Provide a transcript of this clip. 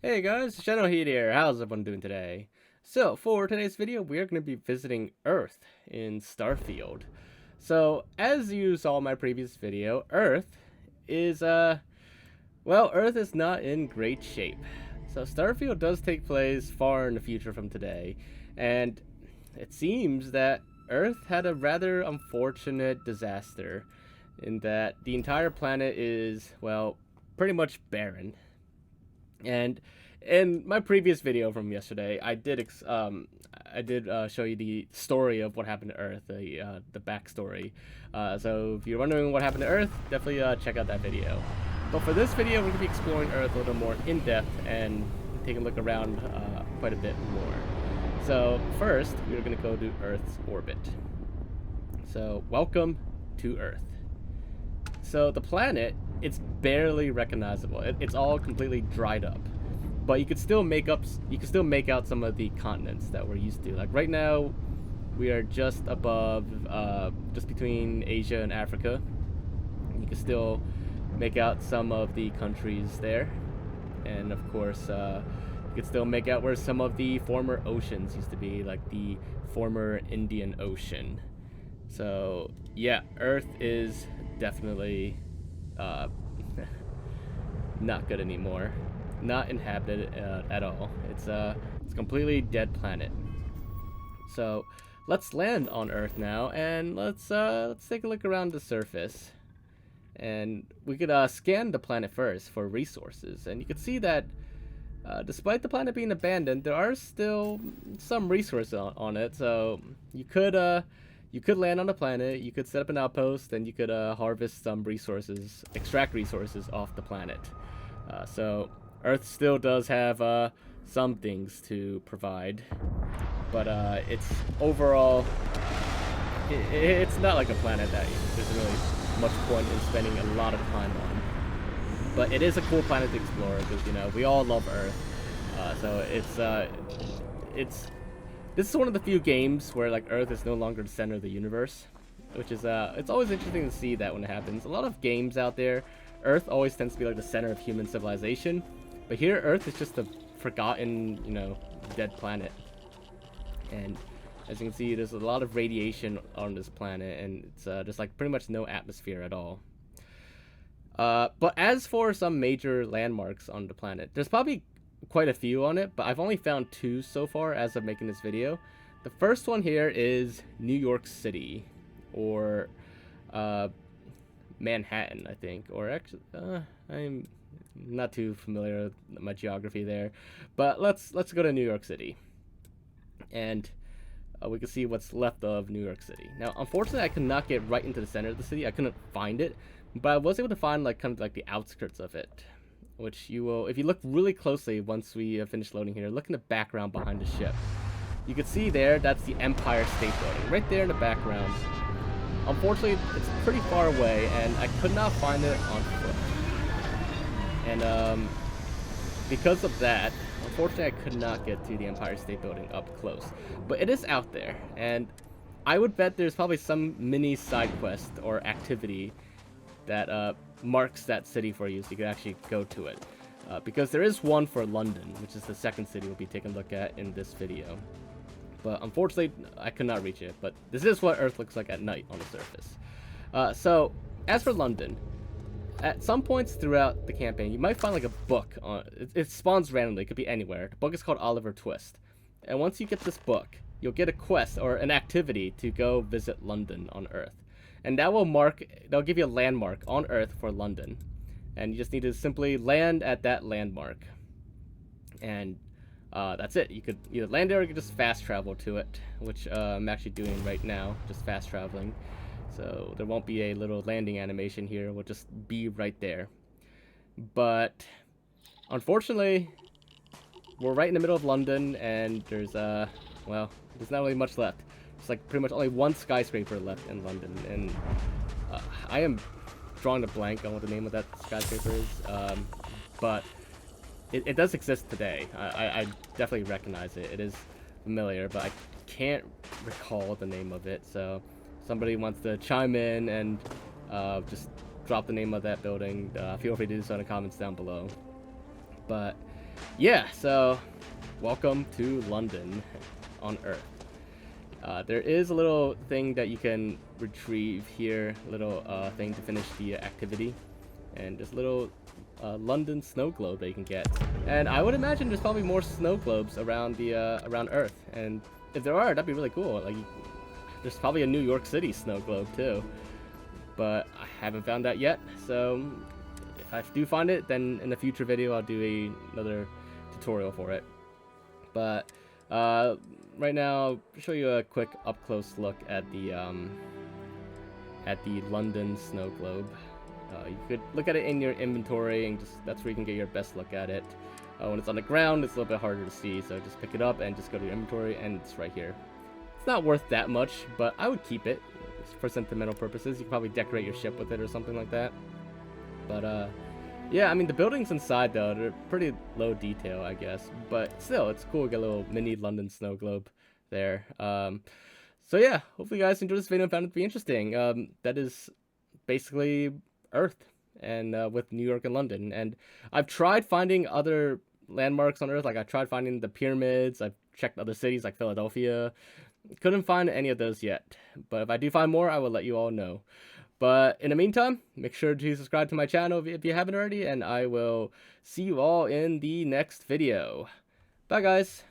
Hey guys, Shadow Heat here. How's everyone doing today? So, for today's video, we are going to be visiting Earth in Starfield. So, as you saw in my previous video, Earth is, Earth is not in great shape. So, Starfield does take place far in the future from today, and it seems that Earth had a rather unfortunate disaster in that the entire planet is, well, pretty much barren. And in my previous video from yesterday, I did show you the story of what happened to Earth, the backstory. So if you're wondering what happened to Earth, definitely check out that video. But for this video, we're gonna be exploring Earth a little more in depth and taking a look around quite a bit more. So first, we're gonna go to Earth's orbit. So welcome to Earth. So the planet, it's barely recognizable. It's all completely dried up, but you could still make out some of the continents that we're used to. Like right now, we are just above, just between Asia and Africa. You can still make out some of the countries there, and of course, you could still make out where some of the former oceans used to be, like the former Indian Ocean. So yeah, Earth is definitely uh, not good anymore. Not inhabited at all. It's a completely dead planet. So let's land on Earth now, and let's take a look around the surface. And we could scan the planet first for resources, and you could see that despite the planet being abandoned, there are still some resources on it. So you could land on the planet, you could set up an outpost, and you could harvest some resources, extract resources off the planet. So Earth still does have some things to provide, but it's overall, it's not like a planet that there's really much point in spending a lot of time on. But it is a cool planet to explore because we all love Earth. So it's this is one of the few games where like Earth is no longer the center of the universe, which is it's always interesting to see that when it happens. A lot of games out there, Earth always tends to be like the center of human civilization, but here Earth is just a forgotten, dead planet. And as you can see, there's a lot of radiation on this planet, and it's just like pretty much no atmosphere at all. But as for some major landmarks on the planet, there's probably quite a few on it, but I've only found two so far as of making this video. The first one here is New York City, or Manhattan, I think, or actually, I'm not too familiar with my geography there, but let's go to New York City, and we can see what's left of New York City. Now, unfortunately, I could not get right into the center of the city. I couldn't find it, but I was able to find like kind of like the outskirts of it, which you will, if you look really closely once we finish loading here, look in the background behind the ship. You can see there, that's the Empire State Building, right there in the background. Unfortunately, it's pretty far away, and I could not find it on foot. And because of that, unfortunately, I could not get to the Empire State Building up close. But it is out there, and I would bet there's probably some mini side quest or activity that marks that city for you, so you can actually go to it. Because there is one for London, which is the second city we'll be taking a look at in this video. But unfortunately, I could not reach it. But this is what Earth looks like at night on the surface. So, as for London, at some points throughout the campaign, you might find like a book. It spawns randomly. It could be anywhere. The book is called Oliver Twist. And once you get this book, you'll get a quest or an activity to go visit London on Earth. And that'll give you a landmark on Earth for London. And you just need to simply land at that landmark. And that's it. You could either land there or you could just fast travel to it, which I'm actually doing right now, just fast traveling. So there won't be a little landing animation here, we'll just be right there. But unfortunately, we're right in the middle of London, and there's well, there's not really much left. It's like pretty much only one skyscraper left in London, and I am drawing a blank on what the name of that skyscraper is, but it does exist today. I definitely recognize it. It is familiar, but I can't recall the name of it, so somebody wants to chime in and just drop the name of that building, feel free to do so in the comments down below. But Yeah, so welcome to London on Earth. There is a little thing that you can retrieve here, little thing to finish the activity, and just a little London snow globe that you can get. And I would imagine there's probably more snow globes around the around Earth, and if there are, that'd be really cool. Like, there's probably a New York City snow globe too, but I haven't found that yet. So if I do find it, then in a future video I'll do another tutorial for it. But right now, I'll show you a quick up-close look at the London snow globe. You could look at it in your inventory, and that's where you can get your best look at it. When it's on the ground, it's a little bit harder to see, so just pick it up and just go to your inventory, and it's right here. It's not worth that much, but I would keep it for sentimental purposes. You could probably decorate your ship with it or something like that. But yeah, I mean, the buildings inside, though, they're pretty low detail, I guess. But still, it's cool to get a little mini London snow globe there. So yeah, hopefully you guys enjoyed this video and found it to be interesting. That is basically Earth, and with New York and London. And I've tried finding other landmarks on Earth. Like, I tried finding the pyramids. I've checked other cities like Philadelphia. Couldn't find any of those yet. But if I do find more, I will let you all know. But in the meantime, make sure to subscribe to my channel if you haven't already, and I will see you all in the next video. Bye, guys.